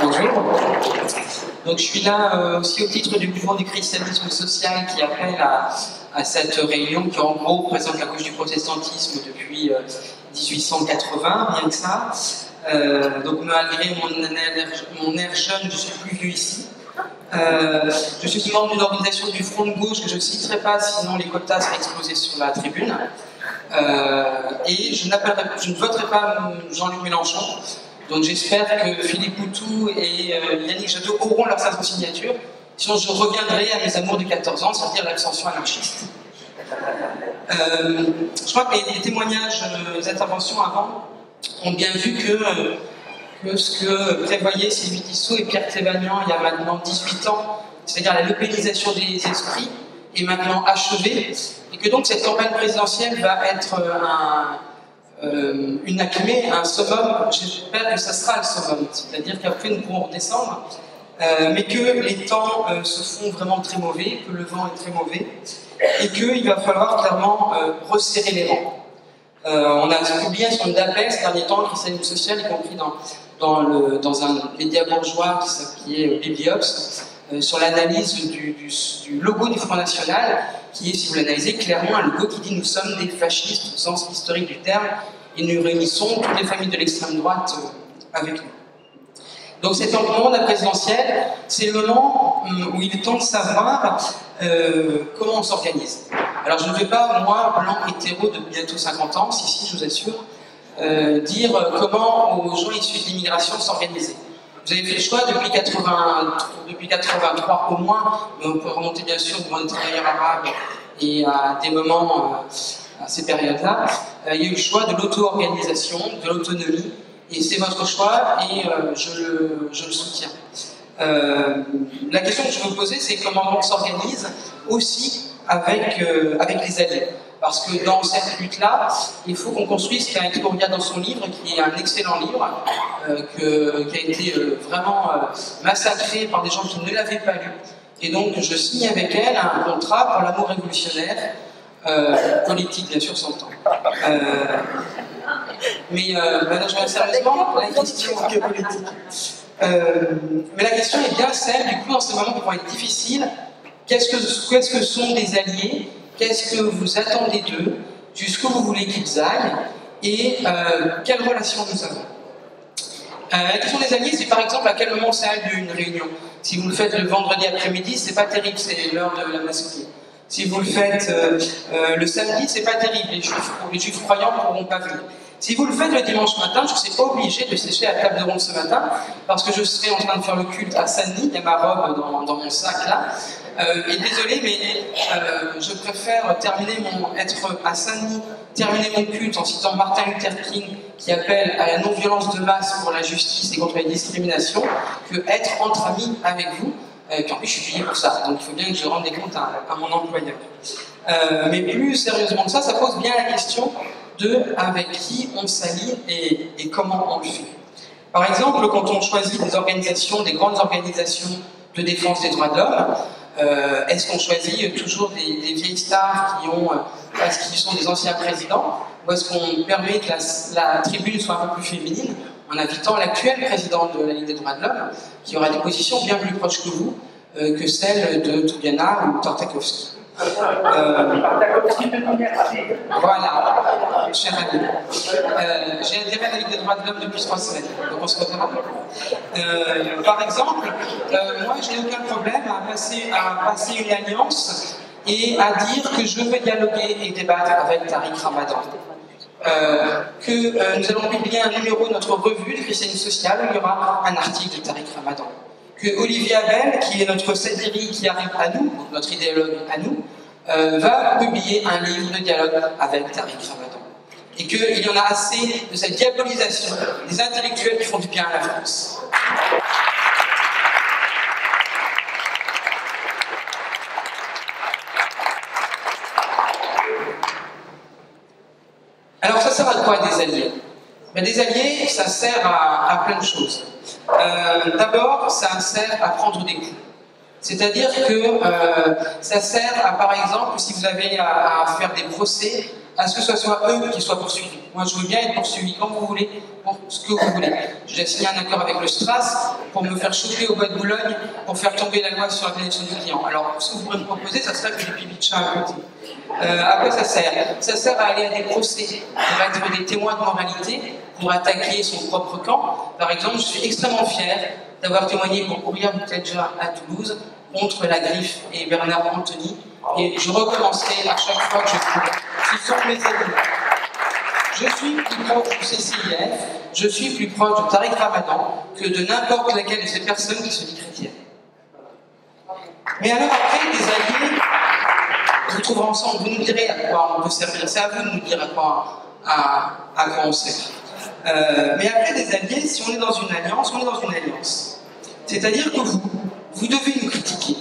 Bonjour. Donc je suis là aussi au titre du mouvement du christianisme social qui appelle à cette réunion qui en gros présente la gauche du protestantisme depuis 1880, rien que ça. Donc malgré mon air jeune, je suis plus vieux ici. Je suis membre d'une organisation du Front de gauche que je ne citerai pas, sinon les quotas seraient explosés sur la tribune. Et je ne voterai pas Jean-Luc Mélenchon. Donc j'espère que Philippe Poutou et Yannick Jadot auront leurs 500 signatures. Sinon je reviendrai à mes amours de 14 ans, c'est-à-dire l'abstention anarchiste. Je crois que les témoignages, les interventions avant ont bien vu que ce que prévoyaient Sylvie Tissot et Pierre Thévagnan il y a maintenant 18 ans, c'est-à-dire la localisation des esprits, est maintenant achevée, et que donc cette campagne présidentielle va être une acmé, un summum. J'espère que ça sera le summum, c'est-à-dire qu'après nous pourrons redescendre, mais que les temps se font vraiment très mauvais, que le vent est très mauvais, et qu'il va falloir clairement resserrer les rangs. On a publié un certain nombre d'appels ces derniers temps, le christianisme social, y compris dans un média bourgeois qui est Bibliops, sur l'analyse du logo du Front National, qui est, si vous l'analysez, clairement un logo qui dit « Nous sommes des fascistes » au sens historique du terme, et nous réunissons toutes les familles de l'extrême droite avec nous. Donc c'est un moment de la présidentielle, c'est le moment où il est temps de savoir comment on s'organise. Alors je ne vais pas, moi, blanc hétéro de bientôt 50 ans, si, je vous assure, dire comment aux gens issus de l'immigration s'organiser. Vous avez fait le choix depuis 83 au moins, mais on peut remonter bien sûr devant les travailleurs arabes et à des moments, à ces périodes-là, il y a eu le choix de l'auto-organisation, de l'autonomie, et c'est votre choix et je le soutiens. La question que je veux vous poser, c'est comment on s'organise aussi avec les alliés. Parce que dans cette lutte-là, il faut qu'on construise ce qu'a écrit Auria dans son livre, qui est un excellent livre, qui a été vraiment massacré par des gens qui ne l'avaient pas lu. Et donc, je signe avec elle un contrat pour l'amour révolutionnaire, politique, bien sûr, s'entend. Mais sérieusement, la question politique. Mais la question est bien celle, du coup, en ce moment qui vont être difficiles, qu'est-ce que sont des alliés? Qu'est-ce que vous attendez d'eux? Jusqu'où vous voulez qu'ils aillent? Et quelle relation nous avons? La question des alliés, c'est par exemple à quel moment ça a lieu une réunion. Si vous le faites le vendredi après-midi, c'est pas terrible, c'est l'heure de la mosquée. Si vous le faites le samedi, c'est pas terrible, les juifs croyants ne pourront pas venir. Si vous le faites le dimanche matin, je ne serai pas obligé de sécher à table de ronde ce matin, parce que je serai en train de faire le culte à Saint-Denis, il y a ma robe dans mon sac là. Et désolé, mais je préfère être à Saint-Denis, terminer mon culte en citant Martin Luther King, qui appelle à la non-violence de masse pour la justice et contre les discriminations, que être entre amis avec vous. Puis en plus, je suis payé pour ça, donc il faut bien que je rende des comptes à mon employeur. Mais plus sérieusement que ça, ça pose bien la question de avec qui on s'allie et comment on le fait. Par exemple, quand on choisit des organisations, des grandes organisations de défense des droits de l'homme, est-ce qu'on choisit toujours des vieilles stars parce qu'ils sont des anciens présidents, ou est-ce qu'on permet que la tribune soit un peu plus féminine en invitant l'actuel président de la Ligue des droits de l'homme, qui aura des positions bien plus proches que vous, que celles de Toubiana ou Tartakovsky. Voilà, cher ami. J'ai adhéré à la Ligue des droits de l'homme depuis 3 semaines, donc on se reverra. Par exemple, moi je n'ai aucun problème à passer une alliance et à dire que je veux dialoguer et débattre avec Tariq Ramadan. Que nous allons publier un numéro de notre revue du christianisme social où il y aura un article de Tariq Ramadan. Que Olivier Abel, qui est notre satirique qui arrive à nous, donc notre idéologue à nous, va publier un livre de dialogue avec Tariq Ramadan. Et qu'il y en a assez de cette diabolisation des intellectuels qui font du bien à la France. Alors ça sert à quoi des alliés? Des alliés, ça sert à plein de choses. D'abord, ça sert à prendre des coups. C'est-à-dire que ça sert à, par exemple, si vous avez à faire des procès à ce que ce soit eux qui soient poursuivis. Moi, je veux bien être poursuivi quand vous voulez, pour ce que vous voulez. J'ai signé un accord avec le STRAS pour me faire choper au bois de Boulogne, pour faire tomber la loi sur la pénétration du client. Alors, ce que vous pourrez me proposer, ça serait que des pipis de chat à côté. À quoi ça sert? Ça sert à aller à des procès, pour être des témoins de moralité, pour attaquer son propre camp. Par exemple, je suis extrêmement fier d'avoir témoigné pour Ouria Boutedja à Toulouse contre la Griffe et Bernard Anthony. Et je recommencerai à chaque fois que je pourrai. Ce sont mes amis. Je suis plus proche du CCIF, je suis plus proche de Tariq Ramadan que de n'importe laquelle de ces personnes qui se dit chrétiennes. Mais alors après, des alliés, vous trouverez ensemble, vous nous direz à quoi on peut servir. C'est à vous de nous dire à quoi on sert. Mais après des alliés, si on est dans une alliance, on est dans une alliance. C'est-à-dire que vous devez nous critiquer.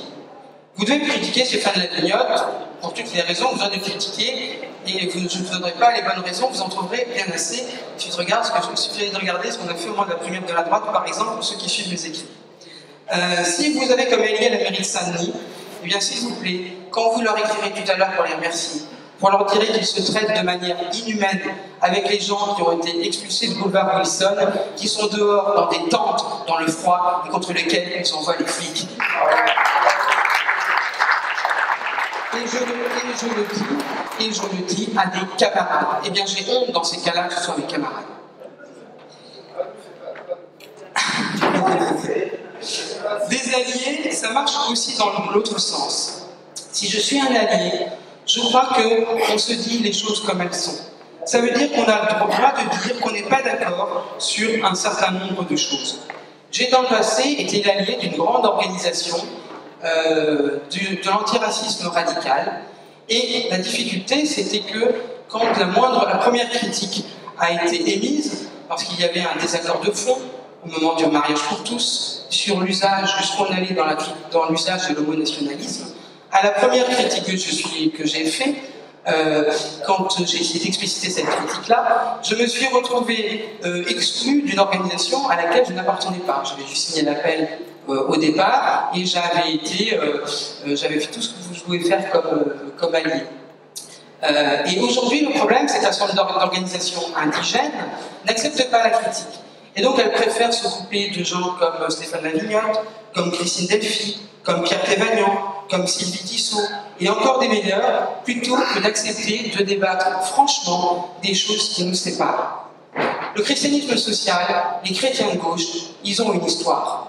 Vous devez me critiquer Stéphane Lavignotte pour toutes les raisons que vous avez de critiquer, et je ne vous donnerai pas les bonnes raisons, vous en trouverez bien assez. Il suffit de regarder ce qu'on a fait au moment de la primaire de la droite, par exemple, pour ceux qui suivent mes écrits. Si vous avez comme allié la mairie de Saint-Denis, eh bien s'il vous plaît, quand vous leur écrirez tout à l'heure pour les remercier, pour leur dire qu'ils se traitent de manière inhumaine avec les gens qui ont été expulsés du boulevard Wilson, qui sont dehors dans des tentes, dans le froid, et contre lesquels ils envoient les flics. Et je le dis à des camarades. Eh bien, j'ai honte dans ces cas-là que ce soit mes camarades. Des alliés, ça marche aussi dans l'autre sens. Si je suis un allié, je crois qu'on se dit les choses comme elles sont. Ça veut dire qu'on a le droit de dire qu'on n'est pas d'accord sur un certain nombre de choses. J'ai dans le passé été l'allié d'une grande organisation de l'antiracisme radical, et la difficulté c'était que quand la première critique a été émise, parce qu'il y avait un désaccord de fond au moment du mariage pour tous, sur l'usage, jusqu'où on allait dans l'usage de l'homonationalisme, à la première critique que j'ai faite, quand j'ai essayé d'expliciter cette critique-là, je me suis retrouvé exclu d'une organisation à laquelle je n'appartenais pas. J'avais juste signé l'appel au départ, et j'avais fait tout ce que je pouvais faire comme allié. Et aujourd'hui, le problème, c'est qu'un certain nombre d'organisations indigènes n'acceptent pas la critique. Et donc, elles préfèrent s'occuper de gens comme Stéphane Lavignotte, comme Christine Delphi, comme Pierre Thévagnan, comme Sylvie Tissot, et encore des meilleurs, plutôt que d'accepter de débattre franchement des choses qui nous séparent. Le christianisme social, les chrétiens de gauche, ils ont une histoire.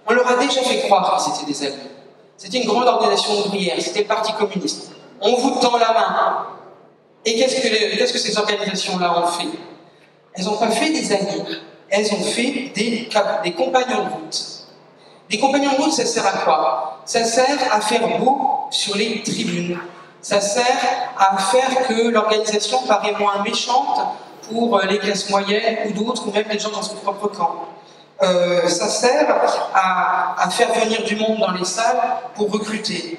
On leur a déjà fait croire qu'ils étaient des alliés. C'était une grande organisation ouvrière, c'était le Parti communiste. On vous tend la main. Et qu'est-ce que ces organisations-là ont fait? Elles n'ont pas fait des alliés, elles ont fait des compagnons de route. Des compagnons de route, ça sert à quoi? Ça sert à faire beau sur les tribunes. Ça sert à faire que l'organisation paraît moins méchante pour les classes moyennes ou d'autres, ou même les gens dans son propre camp. Ça sert à faire venir du monde dans les salles pour recruter.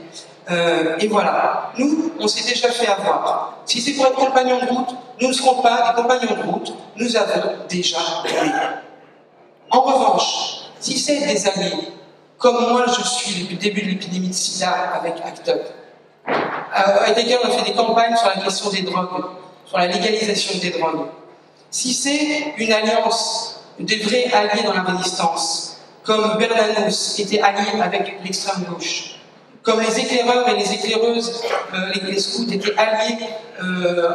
Et voilà. Nous, on s'est déjà fait avoir. Si c'est pour être compagnons de route, nous ne serons pas des compagnons de route, nous avons déjà gagné. En revanche, si c'est des alliés, comme moi je suis depuis le début de l'épidémie de sida avec ACT UP, avec lesquels on a fait des campagnes sur la question des drogues, sur la légalisation des drogues, si c'est une alliance des vrais alliés dans la résistance, comme Bernanos était allié avec l'extrême gauche, comme les éclaireurs et les éclaireuses, les scouts étaient alliés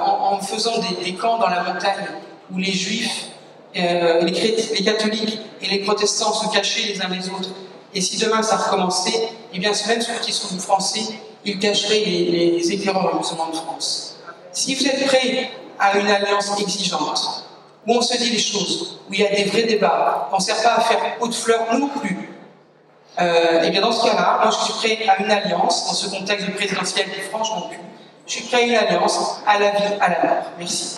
en faisant des camps dans la montagne où les juifs, les catholiques et les protestants se cachaient les uns les autres. Et si demain ça recommençait, eh bien ce même scoutisme français, il cacherait les éclaireurs musulmans de France. Si vous êtes prêts à une alliance exigeante, où on se dit les choses, où il y a des vrais débats, on ne sert pas à faire haut de fleurs non plus, et bien dans ce cas-là, moi je suis prêt à une alliance, dans ce contexte de présidentiel qui franchement pue, je suis prêt à une alliance à la vie, à la mort. Merci.